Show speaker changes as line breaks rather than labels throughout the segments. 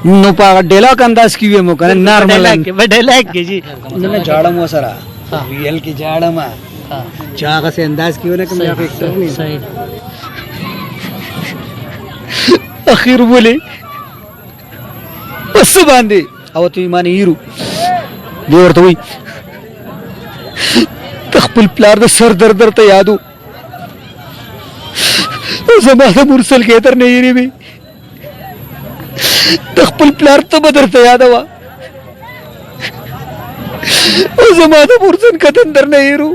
نو په ډیلاک انداز کې ویمو کنه نارمل
په ډیلاک کې جی
نه جاړم وسره ریل کې جاړم چاغه سه انداز کې ونه کوم یا فیکټر نه
صحیح
اخیر بوله بس باندې او ته ایمان یېرو دی ورته وي خپل پلار د سر در ته یادو زما د مرسل کې تر نه یېری وي د خپل پلار ته به درته یادوه زما د مرسل کتن در نه یېرو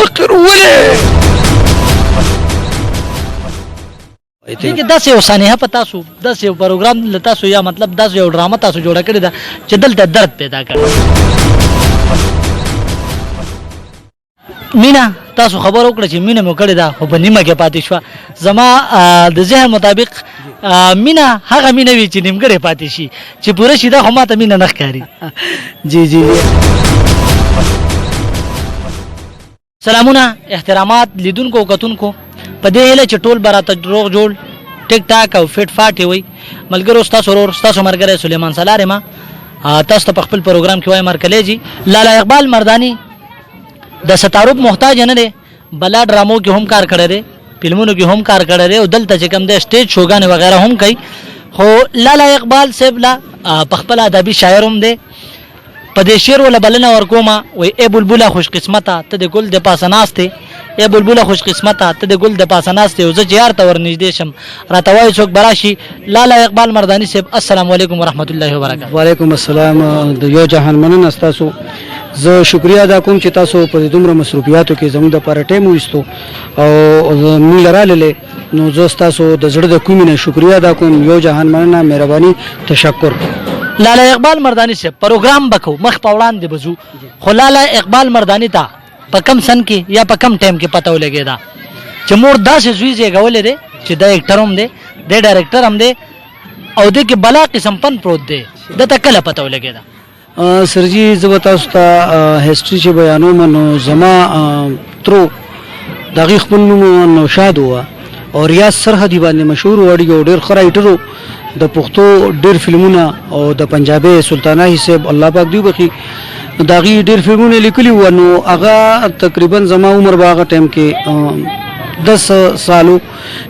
اخر ولې
دغه داسې یو سانحه په تاسو داسې یو پروګرام له تاسو یا مطلب داسې یو ډرامه تاسو جوړه کړې ده چې دلته درد پیدا کړي مینا تاسو خبر وکړه چې مینا مو کړې ده خو په نیمه کې پاتې شوه زما د ذهن مطابق مینا هغه مینا وي چې نیمګړې پاتې شي چې پوره شي دا خو ماته مینا نه ښکاري
جی جی
سلامونه احترامات لیدونکو کتونکو په دې هیله چې ټول براته روغ جوړ ټیک ټاک او فټ فاټ وي ملګرو ستاسو ورور ستاسو مرګره سلیمان سالار ما تاسو ته خپل پروګرام کې وای مرکلیجی لالا اقبال مردانی د ستاروب محتاج نه دی بلا ډرامو کې هم کار کړی دی فلمونو کې هم کار کړی دی او دلته چې کوم د سټیج شوګانې وغیرہ هم کوي خو لالا اقبال صاحب لا خپل ادبي شاعر هم دی په دې شعر ولا بلنه ورکوما وای ای بلبله خوش قسمته ته د ګل د پاسه ناشته ای بلبله خوش قسمته ته د ګل د پاسه ناشته او زه جهار ته ورنږدې شم راته وای څوک براشي لالا اقبال مردانی صاحب السلام علیکم ورحمت الله وبرکاته
وعلیکم السلام د یو جهان مننه تاسو زه شکریا ادا کوم چې تاسو په دومره مصروفیاتو کې زموږ لپاره ټیم وایستو او موږ لراله نو زه تاسو د زړه د کومې نه شکریا ادا کوم یو جهان مننه مهرباني تشکر
لالا اقبال مردانی سے پروگرام بکو مخ پوڑان دی بزو خو لالا اقبال مردانی تا په کم سن کې یا په کم ټیم کې پته ولګی دا چې مور داسې زوی زیږولې دی چې د اکټر هم دی د ډایرکټر هم دی او د کې بلا قسم فن پروت دی د ته کله پته ولګی دا
سرجی زه تاسو ته هیستوري چې بیانوم نو زما ترو دغه خپل نوم نوشاد هوا او ریاض سرحدی باندې مشهور وړي او ډیر خرایټرو د پښتو ډیر فلمونه او د پنجابي سلطانه حساب الله پاک دی بخي داغي ډیر فلمونه لیکلي و نو هغه تقریبا زما عمر باغه ټیم کې 10 سالو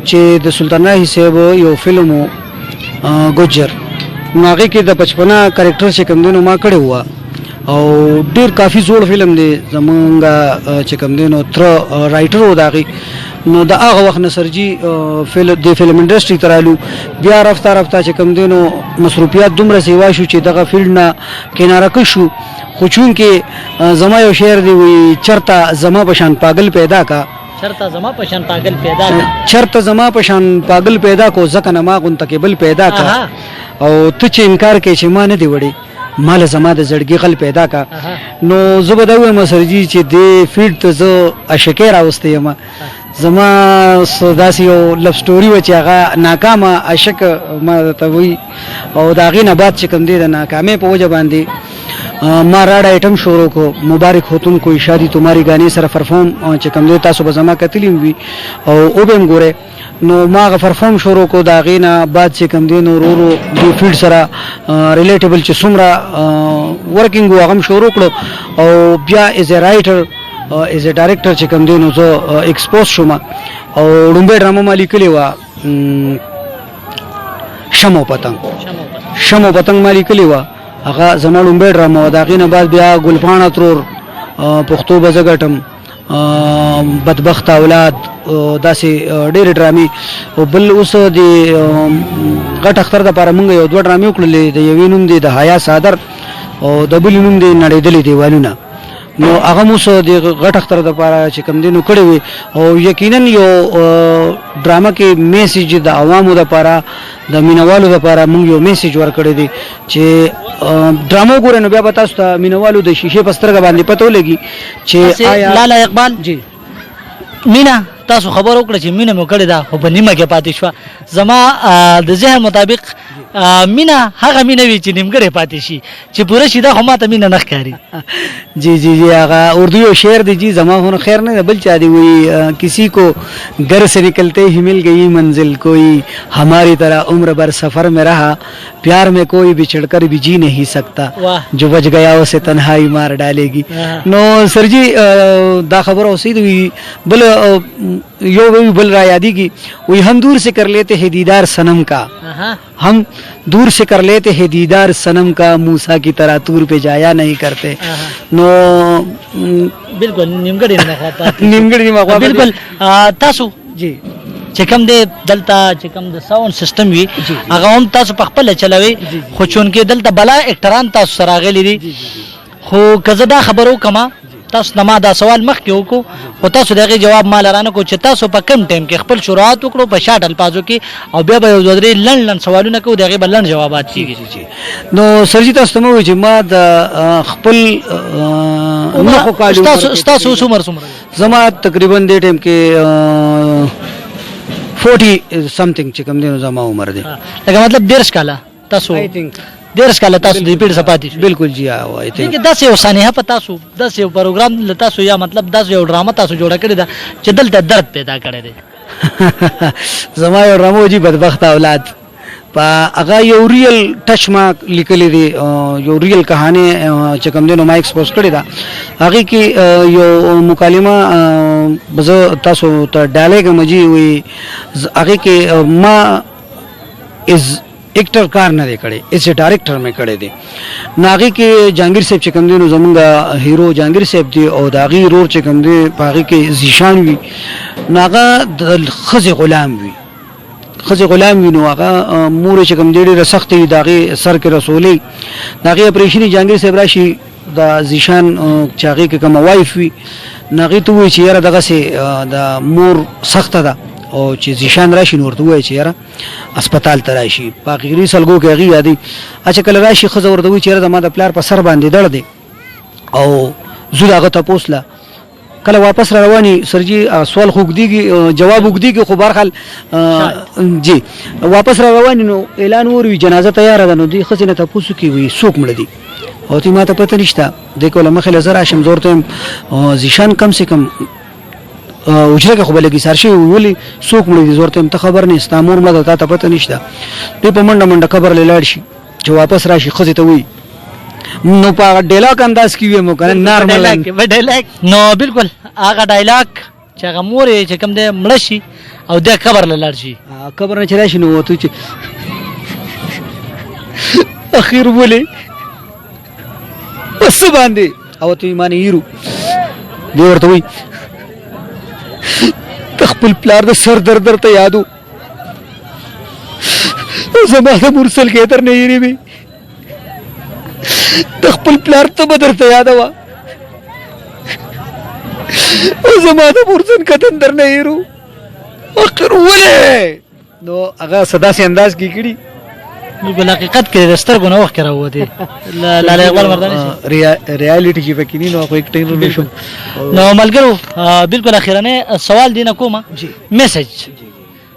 چې د سلطانه حساب یو فلمو ګوجر ناغه کې د 55 کریکټر چې کوم دینو ما کړی و او ډیر کافی زوړ فلم دی زمونږه چې کوم دینو تر رائټر و داغي نو دا هغه وخت نصرجی فلم انډستری ترالو بیا رفتار چې کوم دینو مصروفیات دومره سیوا شو چې دغه فیلډ نه کناره کشو خو چون کې زما یو شعر دی وی چرتا زما پشان پاگل پیدا کا
چرتا زما پشان پاگل پیدا کا
چرتا زما پشان پاگل پیدا کو زکه نما غون تکبل پیدا کا او ته چې انکار کې چې ما نه دی وړي مال زما د زړګي غل پیدا کا نو زبدوي مسرجی چې د فیډ ته زه اشکه راوستې یم زما داسې یو لف سټوري و چې هغه ناکامه عاشق ما ته وی او د هغې نه بعد چې کوم دی د ناکامۍ په وجه باندې ما راډ آیټم شروع کو مبارک هو تم کوئی شادی تمہاری غانی سره پرفارم چې کوم دی تاسو به زما کتلی وي او به هم ګوره نو ما غ پرفارم شروع کو دا غینا بعد چې کوم دی نو ورو د فیلډ سره ریلیټیبل چې څومره ورکینګ وغم شروع کړو او بیا از ا رائټر از ا ډایرکټر چې کوم دی نو زه ایکسپوز شوم او لومبه ډرامه ما لیکلی و شمو پتنګ ما لیکلی و هغه زما لومبه ډرامه و دا غینه بعد بیا ګلپاڼه ترور پښتو بزګټم بدبخت اولاد داسې ډېر ډرامي او بل اوس د غټ اختر د لپاره موږ یو دوه ډرامې وکړلې د یوې نوم دی د حیا صادر او د بل نوم دی نړېدلې دیوالونه نو هغه مو سو د غټ اختر د لپاره چې کوم دینو کړی وي او یقینا یو ډرامه کې میسج د عوامو د لپاره د مینوالو د لپاره موږ یو میسج ورکړی دی چې ډرامو ګورئ نو بیا به تاسو ته مینوالو د شیشې په سترګه باندې پته ولګي چې
آیا لالا اقبال جی مینا تاسو خبر وکړه چې مینا مو کړی دا خو په نیمه کې پاتې شو زما د ذهن مطابق مینا هغه مینا وی چې نیمګړې پاتې شي چې پوره شي دا خو ماته مینا نه ښکاري.
جی جی جی هغه اردو یو شعر دی جی زما هو خیر نه بل چا دی وی کسی کو گھر سے نکلتے ہی مل گئی منزل کوئی ہماری طرح عمر بھر سفر میں رہا پیار میں کوئی بچھڑ کر بھی جی نہیں سکتا جو بچ گیا اسے تنہائی مار ڈالے گی. نو سر جی دا خبر اوسید وی بل یو وی بل را یادی کی وی ہم دور سے کر لیتے ہیں دیدار صنم کا ہم دور سے کر لیتے ہیں دیدار صنم کا موسیٰ کی طرح طور پہ جایا نہیں کرتے. نو
بالکل نیمګړې نه پاتې
نیمګړې ما
بالکل تاسو
جی
چې کوم دی دلته چې کوم د ساوند سیستم وي هغه هم تاسو په خپل چلوي خو چون کې دلته بلا اکټران تاسو سره غلي دي خو کزه دا خبرو کما تاسو نما دا سوال مخ کې وکړو او تاسو دغه جواب مال رانه کو چې تاسو په کم ټیم کې خپل شروعات وکړو په شاټ الفاظو کې او بیا به یو ځدري لن سوالونه کو دغه بلن جوابات کیږي.
نو سرجی تاسو مو چې ما د خپل نو خو کالو
تاسو عمر
زما تقریبا د ټیم کې 40 something چې کوم دی زما عمر دی
لکه مطلب 10 کاله تاسو
I think
10 کاله تاسو د پیډ سپاتې
بالکل جی آی تھنک
چې 10 یو ثانیه په تاسو 10 یو پروګرام ل تاسو یا مطلب 10 یو ډرامه تاسو جوړه کړی دا چې دلته درد پیدا کړی دی.
زما یو رمو جی بدبخت اولاد په هغه یو ریل ټچ ما لیکلې دی یو ریل کہانی چې کوم دی نو ما ایکسپوز کړی دا هغه کې یو مکالمه بزو تاسو ته ډالېګ مجي وي هغه کې ما از ایکټر کار نه کړي اس ډایرکټر مې کړي دي ناغي کې جهانگیر صاحب چې کوم دی نو زمونږ هیرو جهانگیر صاحب دی او داغي رور چې کوم دی پاغي کې زیشان وی ناغه د خزي غلام وی خزي غلام وی نو هغه مور چې کوم دی ډېر سخت دی داغي سر کې رسولي داغي اپریشن جهانگیر صاحب راشي د زیشان چاغي کې کوم وایف وی ناغي ته وی چې یاره دغه سي د مور سخت ده او چې زیشان راشي نور ته وای چې یاره هسپتال ته راشي پاکګری سلګو کې غي یادي اچھا کله راشي خزه ورته وی چې یاره د ما د پلار په سر باندې دړ دی او زو داغه ته پوسلا کله واپس را رواني سرجی سوال خوګ دیږي جواب وګ دیږي خو بهرحال جی واپس را رواني نو اعلان وروي جنازه تیار ده نو دی خزینه ته پوسو کې وی سوق مړ دی او تی ما ته پته نشته د کوله مخه لزر شم زورته زیشان کم سے کم اوجره کې خو بلګي سرشي ویلي څوک مړي زورته ته خبر نه استامور مده ته پته نشته دی په منډه قبر لاړ شي چې واپس راشي خزه ته وي نو په ډایلاګ انداز کې وي مو کنه نارمل
ډایلاګ نو بالکل هغه ډایلاګ چې هغه مورې چې کوم دې مړ شي او د قبر لاړ شي
قبر نه چلا شي نو ته چې اخیر بوله بس باندې او ته ایمان یرو دی ورته وي خپل پلار د سر درد ته یادو زما د مرسل کې تر نه یری وي خپل پلار ته بدر ته یاد وا زما د مرسل کتن در نه یرو اخر وله نو هغه صدا سي انداز کی کړي
په حقیقت کې رستر غو نه وخت راو دي لاله اقبال مرداني
ریالټي کې پکې نه نو خو یک ټیم نشو
نو ملګرو بالکل اخیرانه سوال دینه کومه میسج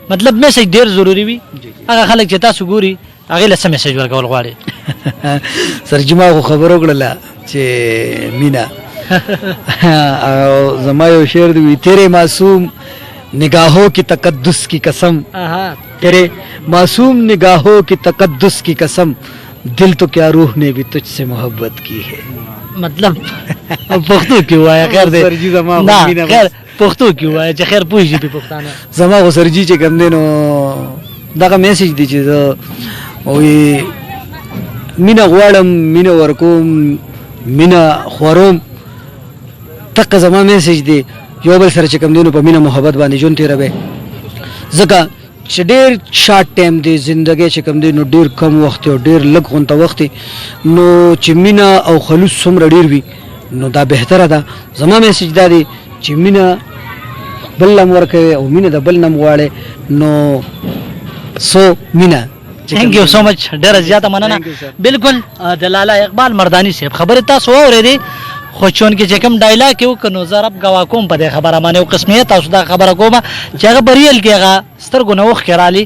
مطلب میسج ډیر ضروری وي هغه خلک چې تاسو ګوري هغه له سم میسج ورکول غواړي
سرجما خو خبرو کړله چې مینا او زما یو شعر دی تیرے معصوم نگاہوں کی تقدس کی قسم تیرے معصوم نگاہوں کی تقدس کی قسم دل تو کیا روح نے بھی تجھ سے محبت کی ہے
مطلب پښتو کې وای خیر دې
سرجی زما
نه خیر پښتو کې وای چې خیر پوښي په پښتانه
زما غو سرجی چې کوم دینو دغه میسج دی چې وې مینا غواړم مینا ورکوم مینا خوروم تک زما میسج دی یو بل سره چې کوم دینو په مینا محبت باندې جون تیروي زکه چې ډیر شارټ ټایم دی زندګي چې کوم دی نو ډیر کم وخت او ډیر لږ غونته وخت نو چې مینا او خلوص څومره ډیر وي نو دا بهتره ده زما میسج دا دی چې مینا بل نم ورکوي او مینا د بل نم غواړي نو سو مینا
تھینک یو سو مچ ډیر زیاته مننه بالکل د لاله اقبال مردانی صاحب خبره تاسو اورېدې خو چون کې چې کوم ډایلاګ یو کنو زه رب غوا کوم په دې خبره باندې او قسمیت تاسو دا خبره کومه چې هغه بریل کې هغه سترګو نه وخ کرالي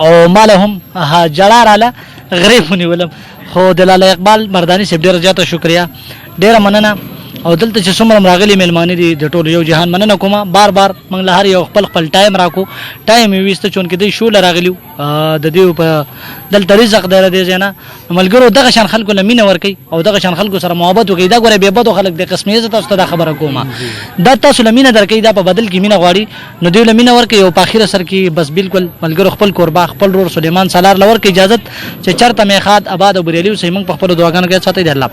او مال هم جړه رااله غریب ونیولم خو د لاله اقبال مردانی صاحب ډېره زیاته شکریا ډېره مننه او دلته چې څومره راغلي میلمانه دي د ټولو یو جهان مننه کومه بار بار موږ له هر یو خپل خپل ټایم راکو ټایم یې ویسته چون کې دی شو راغلیو د دې په دلته رزق دی د زینا ملګرو دغه شان خلکو لمینه ورکي او دغه شان خلکو سره محبت وکي دا ګوره به بده خلک د قسمه عزت تاسو ته خبره کومه دا تاسو لمینه درکې دا په بدل کې مینه غواړي نو دی لمینه ورکي او په اخر سر کې بس بالکل ملګرو خپل قربا خپل رور سليمان سالار لور کې اجازه چې چرته میخات آباد او بریلیو سیمنګ په خپل دعاګانو کې ساتي دی الله